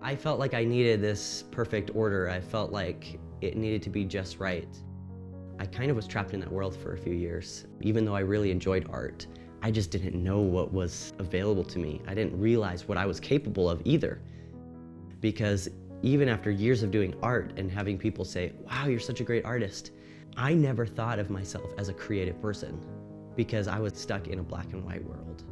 I felt like I needed this perfect order. I felt like it needed to be just right. I kind of was trapped in that world for a few years. Even though I really enjoyed art, I just didn't know what was available to me. I didn't realize what I was capable of either. Because even after years of doing art and having people say, wow, you're such a great artist, I never thought of myself as a creative person because I was stuck in a black and white world.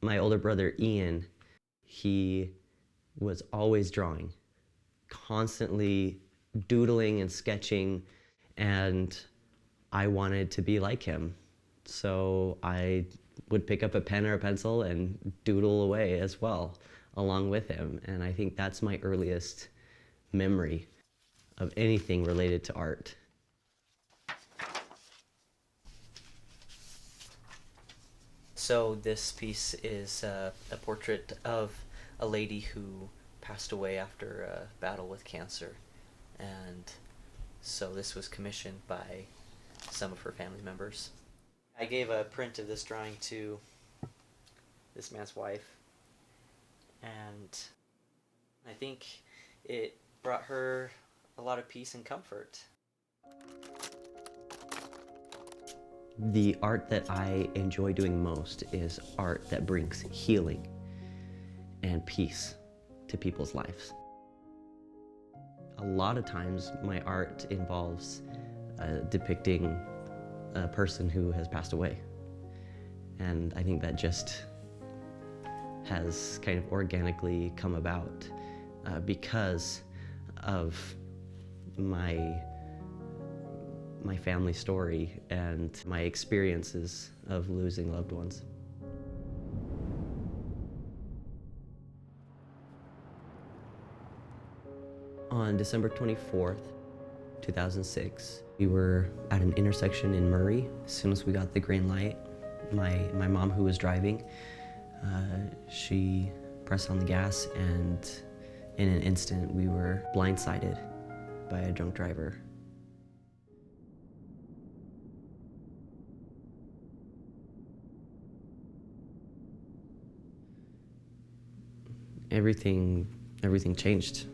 My older brother, Ian, he was always drawing, constantly doodling and sketching, and I wanted to be like him. So I would pick up a pen or a pencil and doodle away as well, along with him. And I think that's my earliest memory of anything related to art. So this piece is a portrait of a lady who passed away after a battle with cancer. And so this was commissioned by some of her family members. I gave a print of this drawing to this man's wife, and I think it brought her a lot of peace and comfort. The art that I enjoy doing most is art that brings healing and peace to people's lives. A lot of times my art involves depicting a person who has passed away. And I think that just has kind of organically come about because of my family story and my experiences of losing loved ones. On December 24th, 2006, we were at an intersection in Murray. As soon as we got the green light, my mom, who was driving, she pressed on the gas, and in an instant we were blindsided by a drunk driver. Everything changed.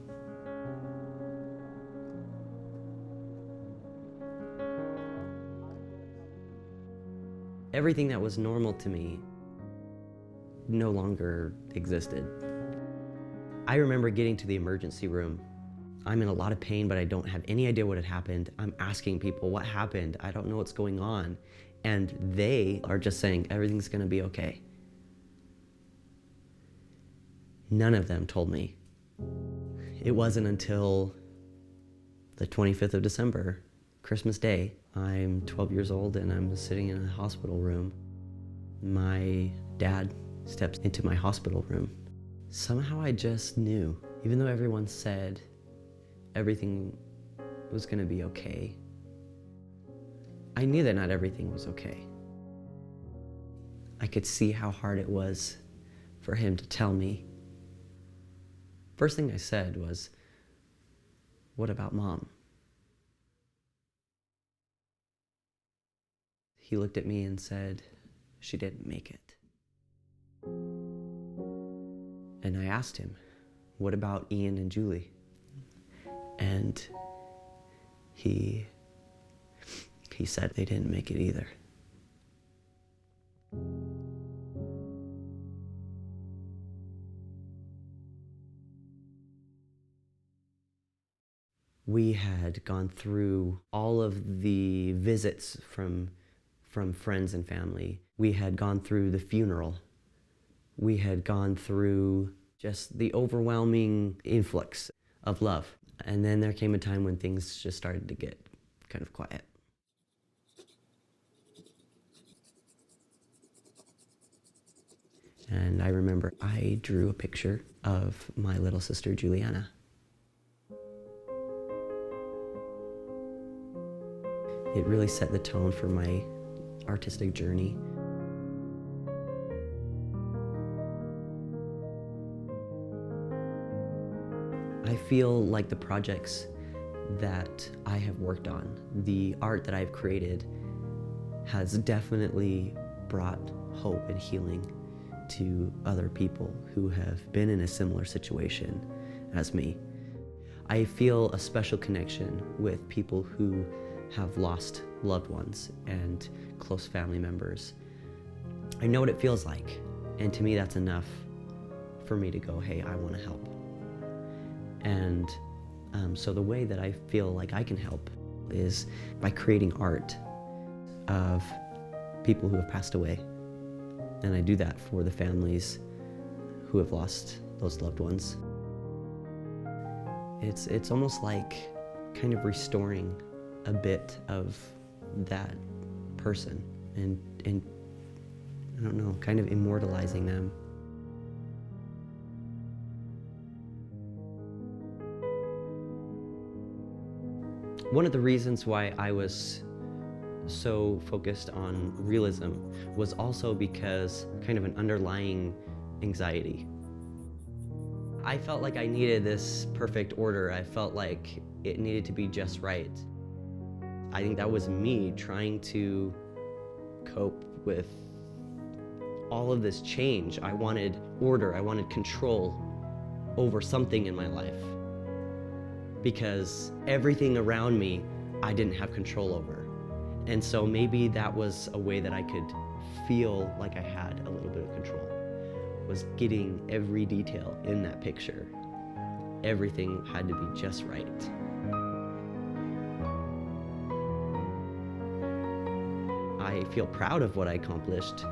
Everything that was normal to me no longer existed. I remember getting to the emergency room. I'm in a lot of pain, but I don't have any idea what had happened. I'm asking people, what happened? I don't know what's going on. And they are just saying, everything's gonna be okay. None of them told me. It wasn't until the 25th of December, Christmas Day. I'm 12 years old and I'm sitting in a hospital room. My dad steps into my hospital room. Somehow I just knew, even though everyone said everything was gonna be okay, I knew that not everything was okay. I could see how hard it was for him to tell me. First thing I said was, "What about Mom?" He looked at me and said, "She didn't make it." And I asked him, "What about Ian and Julie?" And he said they didn't make it either. We had gone through all of the visits from friends and family. We had gone through the funeral. We had gone through just the overwhelming influx of love. And then there came a time when things just started to get kind of quiet. And I remember I drew a picture of my little sister, Juliana. It really set the tone for my artistic journey. I feel like the projects that I have worked on, the art that I've created, has definitely brought hope and healing to other people who have been in a similar situation as me. I feel a special connection with people who have lost loved ones and close family members. I know what it feels like, and to me that's enough for me to go, hey, I want to help. And so the way that I feel like I can help is by creating art of people who have passed away. And I do that for the families who have lost those loved ones. It's almost like kind of restoring a bit of that person and I don't know, kind of immortalizing them. One of the reasons why I was so focused on realism was also because kind of an underlying anxiety. I felt like I needed this perfect order. I felt like it needed to be just right. I think that was me trying to cope with all of this change. I wanted order, I wanted control over something in my life, because everything around me I didn't have control over. And so maybe that was a way that I could feel like I had a little bit of control, was getting every detail in that picture. Everything had to be just right. I feel proud of what I accomplished,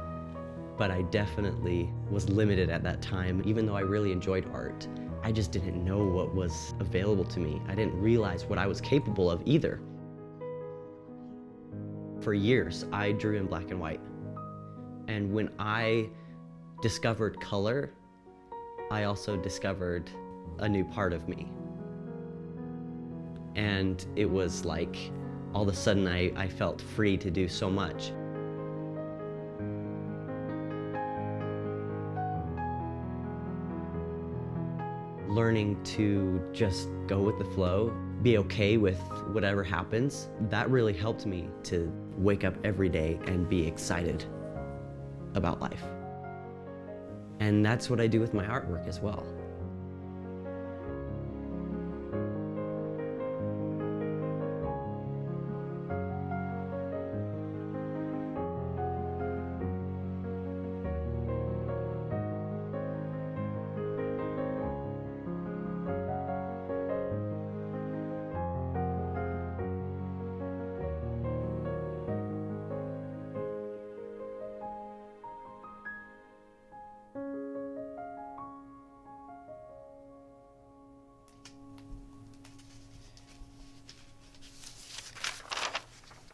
but I definitely was limited at that time. Even though I really enjoyed art, I just didn't know what was available to me. I didn't realize what I was capable of either. For years, I drew in black and white. And when I discovered color, I also discovered a new part of me. And it was like, all of a sudden I felt free to do so much. Learning to just go with the flow, be okay with whatever happens, that really helped me to wake up every day and be excited about life. And that's what I do with my artwork as well.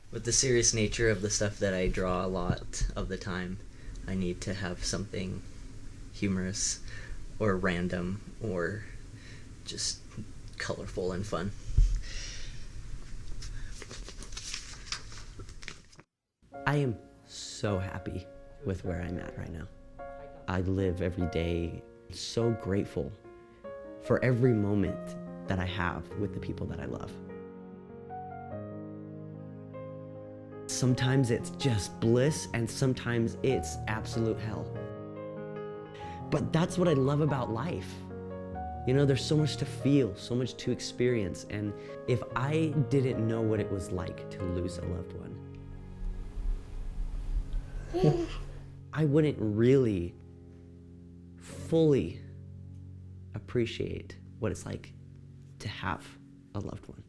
With the serious nature of the stuff that I draw a lot of the time, I need to have something humorous or random or just colorful and fun. I am so happy with where I'm at right now. I live every day so grateful for every moment that I have with the people that I love. Sometimes it's just bliss, and sometimes it's absolute hell. But that's what I love about life. You know, there's so much to feel, so much to experience, and if I didn't know what it was like to lose a loved one, I wouldn't really fully appreciate what it's like to have a loved one.